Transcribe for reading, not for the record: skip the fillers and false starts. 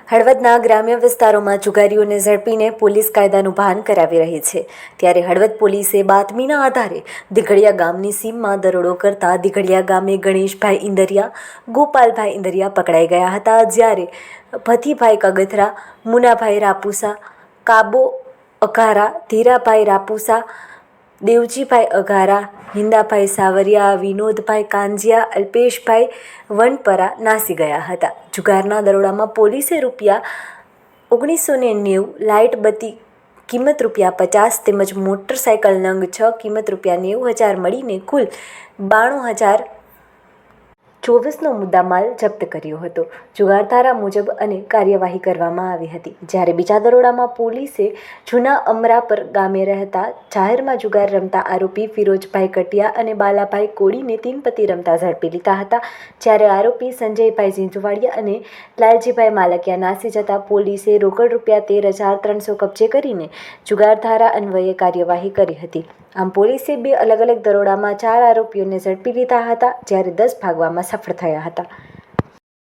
હળવદના ગ્રામ્ય વિસ્તારોમાં જુગારીઓને ઝડપીને પોલીસ કાયદાનું ભાન કરાવી રહી છે. ત્યારે હળવદ પોલીસે બાતમીના આધારે દીઘડિયા ગામની સીમમાં દરોડો કરતા દીઘડિયા ગામે ગણેશભાઈ ઇંદરિયા, ગોપાલભાઈ ઇંદરિયા પકડાઈ ગયા હતા. જ્યારે ભથીભાઈ કગથરા, મુનાભાઈ રાપુસા, કાબો અઘારા, ધીરાભાઈ રાપુસા, દેવજીભાઈ અઘારા, હિંદાભાઈ સાવરિયા, વિનોદભાઈ કાંજિયા, અલ્પેશભાઈ વનપરા નાસી ગયા હતા. જુગારના દરોડામાં પોલીસે ₹1990 લાઇટ બત્તી કિંમત ₹50 તેમજ મોટરસાઇકલ નંગ 6 કિંમત ₹90,000 મળીને કુલ ₹92,024નો મુદ્દામાલ જપ્ત કર્યો હતો. જુગાર ધારા મુજબ અને કાર્યવાહી કરવામાં આવી હતી. જ્યારે બીજા દરોડામાં પોલીસે જૂના અમરાપર ગામે રહેતા જાહેરમાં જુગાર રમતા આરોપી ફિરોજભાઈ કટિયા અને બાલાભાઈ કોળીને તીનપત્તી રમતા ઝડપી લીધા હતા. જ્યારે આરોપી સંજયભાઈ ઝીંઝવાડિયા અને લાલજીભાઈ માલકિયા નાસી જતા પોલીસે રોકડ ₹13,300 કબજે કરીને જુગાર ધારા અન્વયે કાર્યવાહી કરી હતી. આમ પોલીસે 2 અલગ અલગ દરોડામાં 4 આરોપીઓને ઝડપી લીધા હતા, જ્યારે 10 ભાગવામાં સફળ થયા હતા.